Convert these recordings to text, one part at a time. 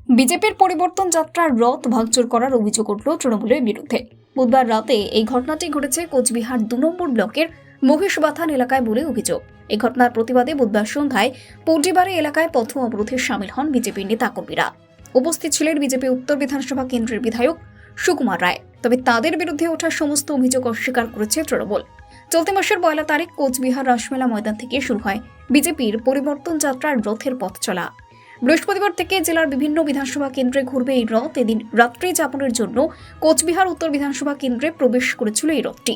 বিজেপির পরিবর্তন যাত্রার রথ ভাঙচুর করার অভিযোগ উঠল তৃণমূলের বিরুদ্ধে। বুধবার রাতে এই ঘটনাটি ঘটেছে কোচবিহার ২ নম্বর ব্লকের মহিষবাথান এলাকায় বলে অভিযোগ। এই ঘটনার প্রতিবাদে বুধবার সন্ধ্যায় পৌডিবাড়ি এলাকায় পথ অবরোধে সামিল হন বিজেপির নেতাকর্মীরা। উপস্থিত ছিলেন বিজেপি উত্তর বিধানসভা কেন্দ্রের বিধায়ক সুকুমার রায়। তবে তাদের বিরুদ্ধে ওঠা সমস্ত অভিযোগ অস্বীকার করেছে তৃণমূল। চলতি মাসের ১ তারিখ কোচবিহার রাসমেলা ময়দান থেকে শুরু হয় বিজেপির পরিবর্তন যাত্রার রথের পথ চলা। বৃহস্পতিবার থেকে জেলার বিভিন্ন বিধানসভা কেন্দ্রে ঘুরবে এই রথ। এদিন রাত্রি যাপনের জন্য কোচবিহার উত্তর বিধানসভা কেন্দ্রে প্রবেশ করেছিল এই রথটি,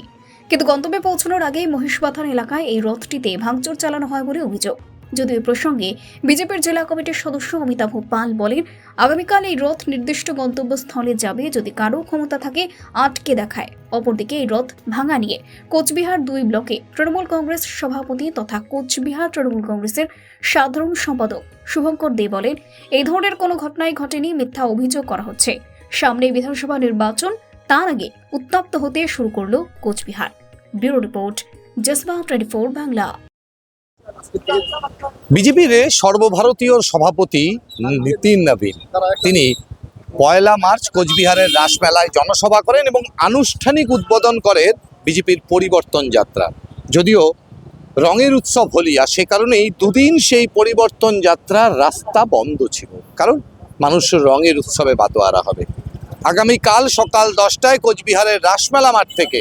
কিন্তু গন্তব্যে পৌঁছানোর আগেই মহিষবাথান এলাকায় এই রথটিতে ভাঙচুর চালানো হয় বলে অভিযোগ। যদিও এই প্রসঙ্গে বিজেপির জেলা কমিটির সদস্য অমিতাভ পাল বলেন, আগামীকাল এই রথ নির্দিষ্ট গন্তব্যস্থলে যাবে, যদি কারো ক্ষমতা থাকে আটকে দেখায়। অপরদিকে এই রথ ভাঙা নিয়ে কোচবিহার ২ ব্লকে তৃণমূল কংগ্রেস সভাপতি তথা কোচবিহার তৃণমূল কংগ্রেসের সাধারণ সম্পাদক শুভঙ্কর দে বলেন, এই ধরনের কোনো ঘটনাই ঘটেনি, মিথ্যা অভিযোগ করা হচ্ছে। সামনে বিধানসভা নির্বাচন, তার আগে উত্তপ্ত হতে শুরু করল কোচবিহার। ব্যুরো রিপোর্ট, জজবা 24 বাংলা। বিজেপির সর্বভারতীয় সভাপতি নীতিন নবীন তিনি ১ মার্চ কোচবিহারের রাসমেলায় জনসভা করেন এবং আনুষ্ঠানিক উদ্বোধন করেন বিজেপির পরিবর্তন যাত্রা। যদিও রঙের উৎসব হোলি, আর সে কারণেই দুদিন সেই পরিবর্তন যাত্রার রাস্তা বন্ধ ছিল, কারণ মানুষের রঙের উৎসবে বাতোয়ারা হবে। আগামীকাল সকাল ১০টায় কোচবিহারের রাসমেলা মাঠ থেকে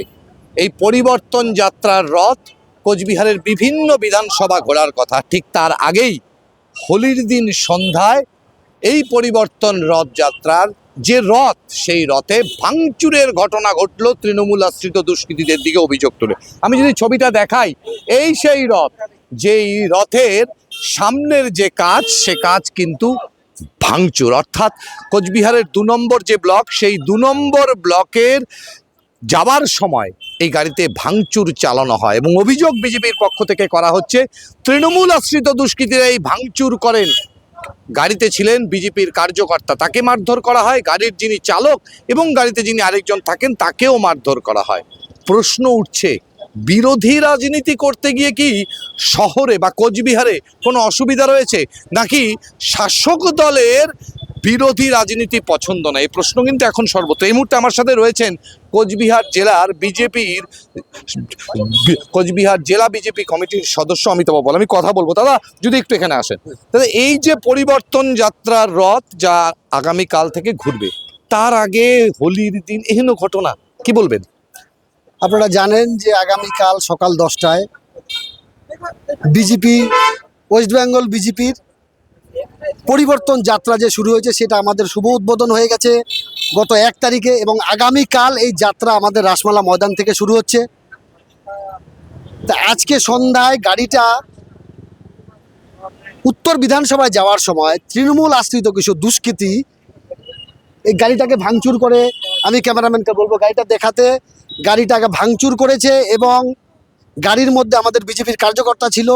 এই পরিবর্তন যাত্রার রথ কোচবিহারের বিভিন্ন বিধানসভা ঘোরার কথা। ঠিক তার আগেই হোলির দিন সন্ধ্যায় এই পরিবর্তন রথযাত্রার যে রথ, সেই রথে ভাঙচুরের ঘটনা ঘটল তৃণমূল আশ্রিত দুষ্কৃতীদের দিকে অভিযোগ তুলে। আমি যদি ছবিটা দেখাই, এই সেই রথ, যেই রথের সামনের যে কাজ, সে কাজ কিন্তু ভাঙচুর। অর্থাৎ কোচবিহারের ২ নম্বর যে ব্লক, সেই ২ নম্বর ব্লকের যাবার সময় এই গাড়িতে ভাঙচুর চালানো হয় এবং অভিযোগ বিজেপির পক্ষ থেকে করা হচ্ছে, তৃণমূল আশ্রিত দুষ্কৃতীরা এই ভাঙচুর করেন। গাড়িতে ছিলেন বিজেপির কার্যকর্তা, তাকে মারধর করা হয়, গাড়ির যিনি চালক এবং গাড়িতে যিনি আরেকজন থাকেন তাকেও মারধর করা হয়। প্রশ্ন উঠছে, বিরোধী রাজনীতি করতে গিয়ে কি শহরে বা কোচবিহারে কোনো অসুবিধা রয়েছে, নাকি শাসক দলের বিরোধী রাজনীতি পছন্দ না? এই প্রশ্ন কিন্তু এখন সর্বত্র। এই মুহূর্তে আমার সাথে রয়েছেন কোচবিহার জেলা বিজেপি কমিটির সদস্য অমিতাভ পাল। আমি কথা বলবো, দাদা যদি একটু এখানে আসেন। দাদা, এই যে পরিবর্তন যাত্রার রথ যা আগামীকাল থেকে ঘুরবে, তার আগে হোলির দিন এহেন ঘটনা, কি বলবেন? আপনারা জানেন যে আগামীকাল সকাল 10টায় বিজেপি, ওয়েস্ট বেঙ্গল বিজেপির পরিবর্তন যাত্রা যে শুরু হয়েছে, সেটা আমাদের শুভ উদ্বোধন হয়ে গেছে গত 1 তারিখে এবং আগামীকাল এই যাত্রা আমাদের রাসমেলা ময়দান থেকে শুরু হচ্ছে। তা আজকে সন্ধ্যায় গাড়িটা উত্তর বিধানসভায় যাওয়ার সময় তৃণমূল আশ্রিত কিছু দুষ্কৃতী এই গাড়িটাকে ভাঙচুর করে, আমি ক্যামেরাম্যানকে বলবো গাড়িটা দেখাতে, গাড়িটাকে ভাঙচুর করেছে এবং গাড়ির মধ্যে আমাদের বিজেপির কার্যকর্তা ছিল,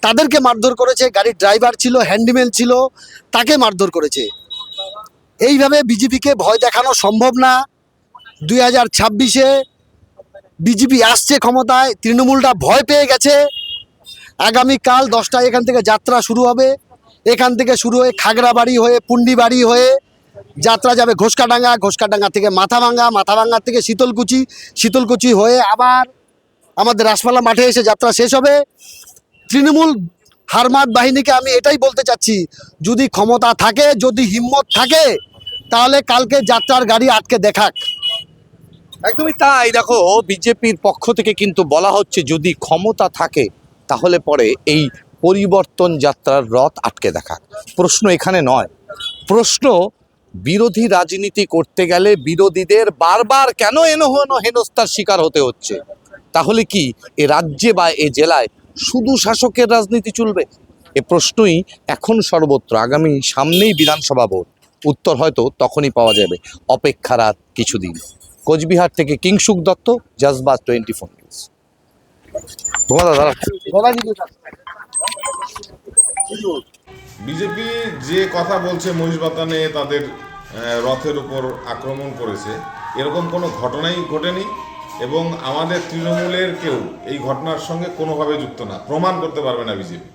তাদেরকে মারধর করেছে। গাড়ির ড্রাইভার ছিল, হ্যান্ডিম্যান ছিল, তাকে মারধর করেছে। এইভাবে বিজেপিকে ভয় দেখানো সম্ভব না। 2026-এ বিজেপি আসছে ক্ষমতায়, তৃণমূলটা ভয় পেয়ে গেছে। আগামীকাল 10টায় এখান থেকে যাত্রা শুরু হবে। এখান থেকে শুরু হয়ে খাগড়াবাড়ি হয়ে পুন্ডিবাড়ি হয়ে যাত্রা যাবে ঘোষকাডাঙ্গা, ঘোষকাডাঙ্গা থেকে মাথাভাঙ্গা, মাথাভাঙ্গা থেকে শীতলকুচি, শীতলকুচি হয়ে আবার আমাদের রাসমেলা মাঠে এসে যাত্রা শেষ হবে। তৃণমূল হারমাত বাহিনীকে আমি এটাই বলতে চাচ্ছি, যদি ক্ষমতা থাকে, যদি হিম্মত থাকে, তাহলে কালকে যাত্রার গাড়ি আটকে দেখাক। একদমই তাই। দেখো, বিজেপির পক্ষ থেকে কিন্তু বলা হচ্ছে, যদি ক্ষমতা থাকে তাহলে পরে এই পরিবর্তন যাত্রার রথ আটকে দেখাক। প্রশ্ন এখানে নয়, প্রশ্ন বিরোধী রাজনীতি করতে গেলে বিরোধীদের বারবার কেন হেনস্থার শিকার হতে হচ্ছে? তাহলে কি এ রাজ্যে বা এ জেলায় শুধু শাসকের রাজনীতি চলবে? এ প্রশ্নই এখন সর্বত্র। সামনেই বিধানসভা ভোট, উত্তর হয়তো তখনই পাওয়া যাবে। অপেক্ষার আর কিছুদিন। কোচবিহার থেকে কিংসুক দত্ত, জজবা 24 নিউজ। বিজেপি যে কথা বলছে মহিষবাথানে তাদের রথের উপর আক্রমণ করেছে, এরকম কোনো ঘটনাই ঘটেনি এবং আমাদের তৃণমূলের কেউ এই ঘটনার সঙ্গে কোনোভাবে যুক্ত না, প্রমাণ করতে পারবে না বিজেপি।